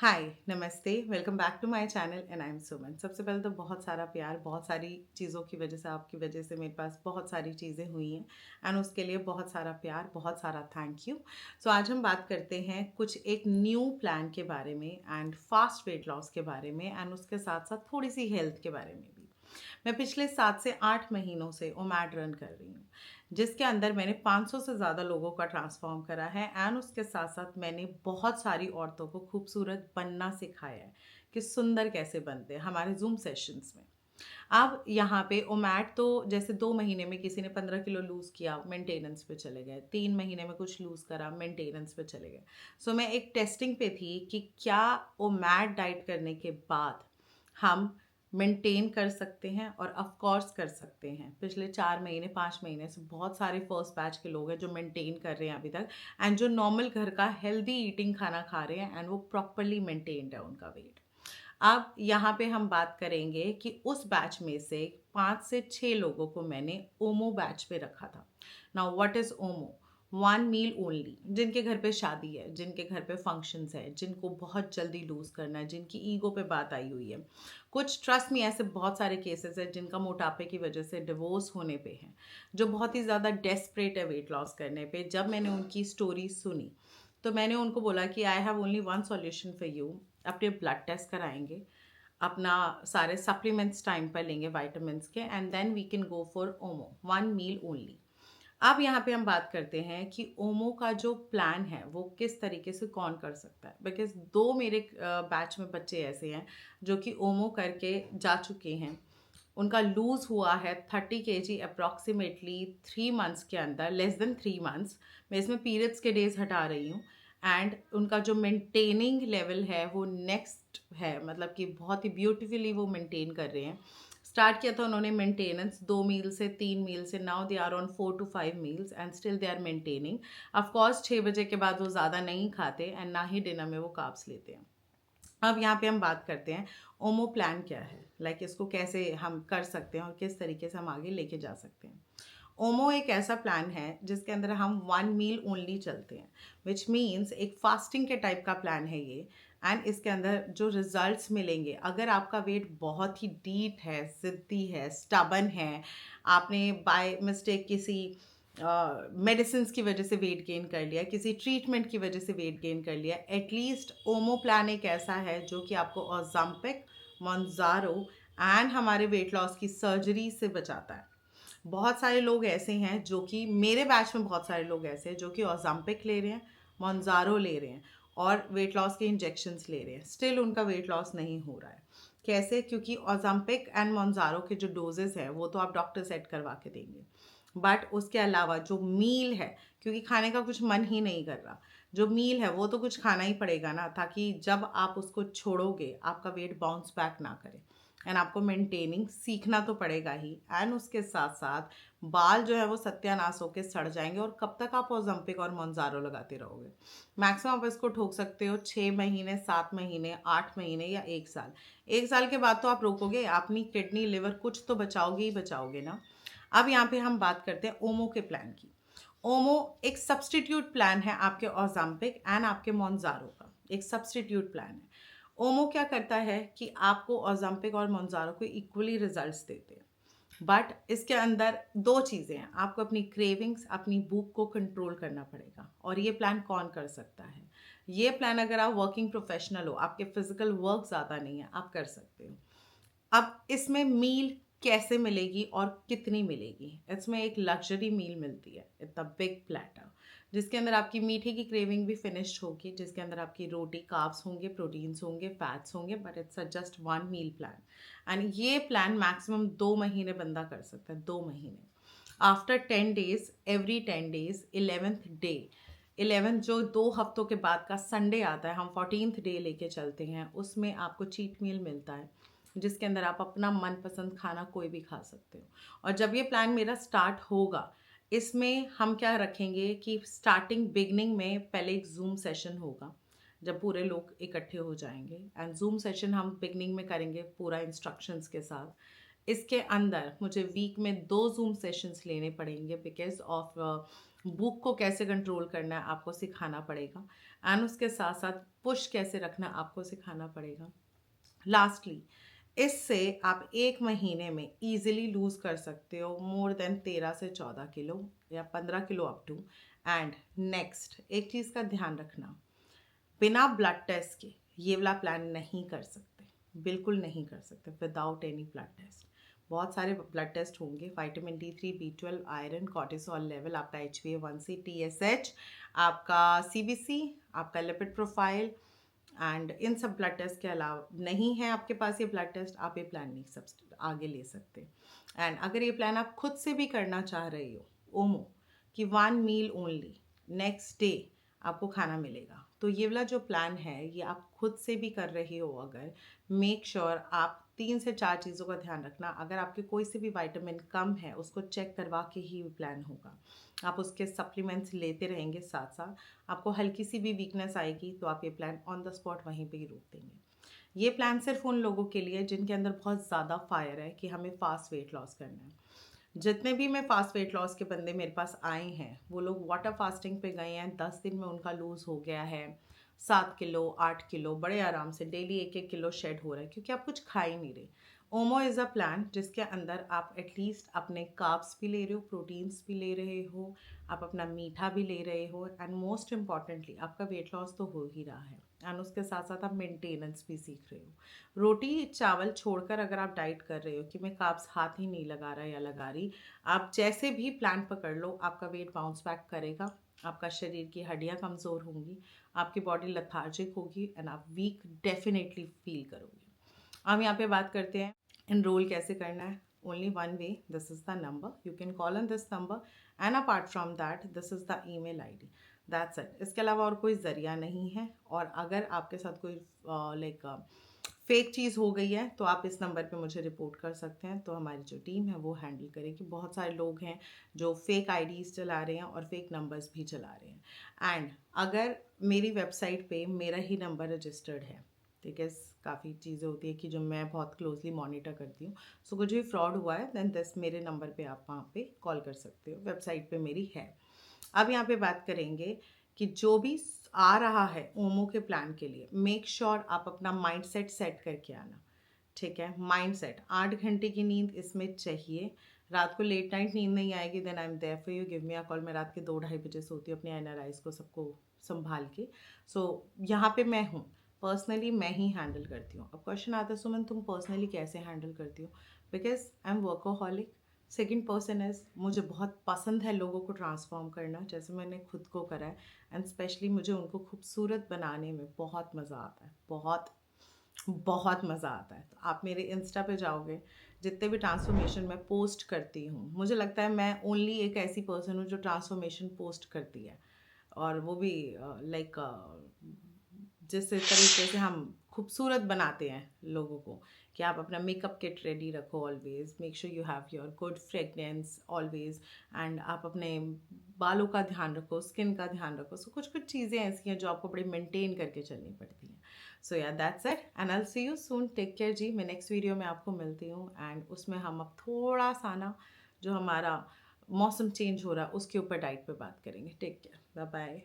हाय, नमस्ते, welcome back to my channel and I am Suman. सबसे पहले तो बहुत सारा प्यार, बहुत सारी चीज़ों की वजह से, आपकी वजह से मेरे पास बहुत सारी चीज़ें हुई हैं एंड उसके लिए बहुत सारा प्यार, बहुत सारा थैंक यू। सो आज हम बात करते हैं कुछ एक न्यू प्लान के बारे में एंड फास्ट वेट लॉस के बारे में एंड उसके साथ साथ थोड़ी सी हेल्थ के बारे में भी। मैं पिछले 7 से 8 महीनों से ओमैड रन कर रही हूँ, जिसके अंदर मैंने 500 से ज़्यादा लोगों का ट्रांसफॉर्म करा है एंड उसके साथ साथ मैंने बहुत सारी औरतों को खूबसूरत बनना सिखाया है कि सुंदर कैसे बनते हैं हमारे जूम सेशंस में। अब यहाँ पे ओमैट तो जैसे 2 महीने में किसी ने 15 किलो लूज़ किया, मेंटेनेंस पे चले गए, 3 महीने में कुछ लूज़ करा, मेंटेनेंस पे चले गए। सो मैं एक टेस्टिंग पे थी कि क्या ओमैट डाइट करने के बाद हम मेंटेन कर सकते हैं, और ऑफ कोर्स कर सकते हैं। पिछले 4 महीने 5 महीने से बहुत सारे फर्स्ट बैच के लोग हैं जो मेंटेन कर रहे हैं अभी तक एंड जो नॉर्मल घर का हेल्दी ईटिंग खाना खा रहे हैं एंड वो प्रॉपरली मेंटेन्ड है उनका वेट। अब यहाँ पे हम बात करेंगे कि उस बैच में से 5 से 6 लोगों को मैंने ओमो बैच पे रखा था। Now what is OMO? 1 meal only. जिनके घर पे शादी है, जिनके घर पे फंक्शंस है, जिनको बहुत जल्दी लूज करना है, जिनकी ईगो पे बात आई हुई है। कुछ ट्रस्ट में ऐसे बहुत सारे केसेस है जिनका मोटापे की वजह से डिवोर्स होने पे है, जो बहुत ही ज़्यादा डेस्परेट है वेट लॉस करने पे। जब मैंने उनकी स्टोरी सुनी तो मैंने उनको बोला कि I have only one solution for you. अपने ब्लड टेस्ट कराएंगे, अपना सारे सप्लीमेंट्स टाइम पर लेंगे विटामिन्स के, and then we can go for OMO 1 meal only. अब यहाँ पे हम बात करते हैं कि ओमो का जो प्लान है वो किस तरीके से कौन कर सकता है, बिकॉज दो मेरे बैच में बच्चे ऐसे हैं जो कि ओमो करके जा चुके हैं। उनका लूज़ हुआ है 30 kg अप्रॉक्सीमेटली 3 मंथ्स के अंदर, लेस देन 3 मंथ्स। मैं इसमें पीरियड्स के डेज हटा रही हूँ एंड उनका जो मेंटेनिंग लेवल है वो नेक्स्ट है, मतलब कि बहुत ही ब्यूटीफुली वो मेंटेन कर रहे हैं। स्टार्ट किया था उन्होंने मेंटेनेंस 2 मील से, 3 मील से, now they are on 4 to 5 meals and still they are maintaining. Of course 6 बजे के बाद वो ज़्यादा नहीं खाते एंड ना ही डिनर में वो कार्ब्स लेते हैं। अब यहाँ पे हम बात करते हैं ओमो प्लान क्या है, लाइक इसको कैसे हम कर सकते हैं और किस तरीके से हम आगे लेके जा सकते हैं। ओमो एक ऐसा प्लान है जिसके अंदर हम 1 मील ओनली चलते हैं, विच मीन्स एक फास्टिंग के टाइप का प्लान है ये। एंड इसके अंदर जो रिजल्ट्स मिलेंगे, अगर आपका वेट बहुत ही डीप है, ज़िद्दी है, स्टबन है, आपने बाय मिस्टेक किसी मेडिसिन की वजह से वेट गेन कर लिया, किसी ट्रीटमेंट की वजह से वेट गेन कर लिया, एटलीस्ट ओमो प्लान एक ऐसा है जो कि आपको ओज़ेम्पिक, मोंजारो एंड हमारे वेट लॉस की सर्जरी से बचाता है। बहुत सारे लोग ऐसे हैं जो कि मेरे बैच में, बहुत सारे लोग ऐसे हैं जो कि ओज़ेम्पिक ले रहे हैं, मोंजारो ले रहे हैं और वेट लॉस के इंजेक्शंस ले रहे हैं, स्टिल उनका वेट लॉस नहीं हो रहा है। कैसे? क्योंकि ओज़ेम्पिक एंड मोंजारो के जो डोजेस हैं वो तो आप डॉक्टर सेट करवा के देंगे, बट उसके अलावा जो मील है, क्योंकि खाने का कुछ मन ही नहीं कर रहा, जो मील है वो तो कुछ खाना ही पड़ेगा ना, ताकि जब आप उसको छोड़ोगे आपका वेट बाउंस बैक ना करे। एंड आपको मेंटेनिंग सीखना तो पड़ेगा ही, एंड उसके साथ साथ बाल जो है वो सत्यानाश होकर सड़ जाएंगे। और कब तक आप ओज़ेम्पिक और मोंजारो लगाते रहोगे? मैक्सिमम आप इसको ठोक सकते हो 6 महीने, 7 महीने, 8 महीने या 1 साल। 1 साल के बाद तो आप रोकोगे, अपनी किडनी लिवर कुछ तो बचाओगे ही बचाओगे ना। अब यहाँ पे हम बात करते हैं ओमो के प्लान की। ओमो एक सब्सटीट्यूट प्लान है आपके ओज़ेम्पिक एंड आपके मोंजारो का, एक सब्सटीट्यूट प्लान है। ओमो क्या करता है कि आपको ओज़ेम्पिक और मोंजारो को इक्वली रिजल्ट्स देते हैं, बट इसके अंदर दो चीज़ें हैं। आपको अपनी क्रेविंग्स, अपनी भूख को कंट्रोल करना पड़ेगा। और ये प्लान कौन कर सकता है? ये प्लान अगर आप वर्किंग प्रोफेशनल हो, आपके फिजिकल वर्क ज़्यादा नहीं है, आप कर सकते हो। अब इसमें मील कैसे मिलेगी और कितनी मिलेगी? इसमें एक लग्जरी मील मिलती है, इतना बिग प्लेटर, जिसके अंदर आपकी मीठे की क्रेविंग भी फिनिश्ड होगी, जिसके अंदर आपकी रोटी, कार्ब्स होंगे, प्रोटीन्स होंगे, फैट्स होंगे, but it's a just 1 meal plan. And ये प्लान मैक्सिमम 2 महीने बंदा कर सकता है, 2 महीने। After 10 days, every 10 days, 11th day, 11 जो 2 हफ्तों के बाद का संडे आता है, हम 14th डे लेके चलते हैं, उसमें आपको चीट मील मिलता है, जिसके अंदर आप अपना मनपसंद खाना कोई भी खा सकते हो। और जब ये प्लान मेरा स्टार्ट होगा, इसमें हम क्या रखेंगे कि स्टार्टिंग बिगनिंग में पहले एक जूम सेशन होगा, जब पूरे लोग इकट्ठे हो जाएंगे, एंड जूम सेशन हम बिगनिंग में करेंगे पूरा इंस्ट्रक्शंस के साथ। इसके अंदर मुझे वीक में 2 जूम सेशंस लेने पड़ेंगे बिकॉज ऑफ भूख को कैसे कंट्रोल करना है आपको सिखाना पड़ेगा, एंड उसके साथ साथ पुश कैसे रखना है आपको सिखाना पड़ेगा। लास्टली, इससे आप 1 महीने में ईजिली लूज कर सकते हो मोर देन 13 से 14 किलो या 15 kilo up to. And next एक चीज़ का ध्यान रखना, बिना ब्लड टेस्ट के ये वाला प्लान नहीं कर सकते, बिल्कुल नहीं कर सकते विदाउट एनी ब्लड टेस्ट। बहुत सारे ब्लड टेस्ट होंगे, vitamin D3, B12, iron, cortisol level, आपका HbA1c, TSH, आपका CBC, आपका लिपिड प्रोफाइल, एंड इन सब ब्लड टेस्ट के अलावा नहीं है आपके पास ये ब्लड टेस्ट, आप ये प्लान नहीं सब आगे ले सकते। एंड अगर ये प्लान आप खुद से भी करना चाह रहे हो, ओमो कि 1 मील ओनली नेक्स्ट डे आपको खाना मिलेगा, तो ये वाला जो प्लान है ये आप खुद से भी कर रहे हो अगर, मेक श्योर आप 3 से 4 चीज़ों का ध्यान रखना। अगर आपके कोई से भी विटामिन कम है उसको चेक करवा के ही प्लान होगा। आप उसके सप्लीमेंट्स लेते रहेंगे साथ साथ, आपको हल्की सी भी वीकनेस आएगी तो आप ये प्लान ऑन द स्पॉट वहीं पे ही रोक देंगे। ये प्लान सिर्फ उन लोगों के लिए जिनके अंदर बहुत ज़्यादा फायर है कि हमें फास्ट वेट लॉस करना है। जितने भी मैं फास्ट वेट लॉस के बंदे मेरे पास आए हैं वो लोग वाटर फास्टिंग पे गए हैं, 10 दिन में उनका लूज़ हो गया है 7 किलो 8 किलो, बड़े आराम से डेली 1-1 किलो शेड हो रहा है क्योंकि आप कुछ खा ही नहीं रहे। ओमो इज़ अ प्लान जिसके अंदर आप एटलीस्ट अपने कार्ब्स भी ले रहे हो, प्रोटीन्स भी ले रहे हो, आप अपना मीठा भी ले रहे हो, एंड मोस्ट इम्पॉर्टेंटली आपका वेट लॉस तो हो ही रहा है, एंड उसके साथ साथ आप मेंटेनेंस भी सीख रहे हो। रोटी चावल छोड़कर अगर आप डाइट कर रहे हो कि मैं कार्ब्स हाथ ही नहीं लगा रहा या लगा रही, आप जैसे भी प्लान पकड़ लो आपका वेट बाउंस बैक करेगा, आपका शरीर की हड्डियाँ कमज़ोर होंगी, आपकी बॉडी लथार्जिक होगी, एंड आप वीक डेफिनेटली फील करोगे। हम यहाँ पे बात करते हैं एनरोल कैसे करना है। Only one way, this is the number, you can call on this number, and apart from that this is the email ID, that's it. इसके अलावा और कोई ज़रिया नहीं है। और अगर आपके साथ कोई लाइक फेक चीज़ हो गई है तो आप इस नंबर पे मुझे रिपोर्ट कर सकते हैं, तो हमारी जो टीम है वो हैंडल करेगी। बहुत सारे लोग हैं जो फेक IDs चला रहे हैं और फेक नंबर्स भी चला रहे हैं। एंड अगर मेरी वेबसाइट पे मेरा ही नंबर रजिस्टर्ड है, ठीक है, काफ़ी चीज़ें होती है कि जो मैं बहुत क्लोजली मॉनिटर करती हूँ, सो कुछ भी फ्रॉड हुआ है देन दिस मेरे नंबर पे आप वहाँ पे कॉल कर सकते हो, वेबसाइट पे मेरी है। अब यहाँ पे बात करेंगे कि जो भी आ रहा है ओमो के प्लान के लिए, मेक श्योर आप अपना माइंडसेट सेट करके आना, ठीक है। माइंडसेट, 8 घंटे की नींद इसमें चाहिए। रात को लेट नाइट नींद नहीं आएगी then I am there for you, give me a call. मैं रात के 2-2:30 बजे सोती हूँ अपने NRIs को सबको संभाल के। सो यहाँ पे मैं हूँ, पर्सनली मैं ही हैंडल करती हूँ। अब क्वेश्चन आता है सुमन तुम पर्सनली कैसे हैंडल करती हो, because I am workaholic. Second person is, मुझे बहुत पसंद है लोगों को ट्रांसफॉर्म करना जैसे मैंने खुद को करा है, एंड स्पेशली मुझे उनको खूबसूरत बनाने में बहुत मज़ा आता है, बहुत बहुत मज़ा आता है। तो आप मेरे इंस्टा पे जाओगे, जितने भी ट्रांसफॉर्मेशन मैं पोस्ट करती हूँ, मुझे लगता है मैं ओनली एक ऐसी पर्सन हूँ जो ट्रांसफॉर्मेशन पोस्ट करती है, और वो भी लाइक जिस तरीके से हम खूबसूरत बनाते हैं लोगों को, कि आप अपना मेकअप किट रेडी रखो, always make sure you have your good fragrance always, and आप अपने बालों का ध्यान रखो, स्किन का ध्यान रखो। सो कुछ कुछ चीज़ें ऐसी हैं जो आपको बड़ी मेंटेन करके चलनी पड़ती हैं। So yeah that's it, and I see you soon, take care जी। मैं नेक्स्ट वीडियो में आपको मिलती हूँ, एंड उसमें हम अब थोड़ा सा ना जो हमारा मौसम चेंज हो रहा है उसके ऊपर डाइट पे बात करेंगे। Take care, bye bye.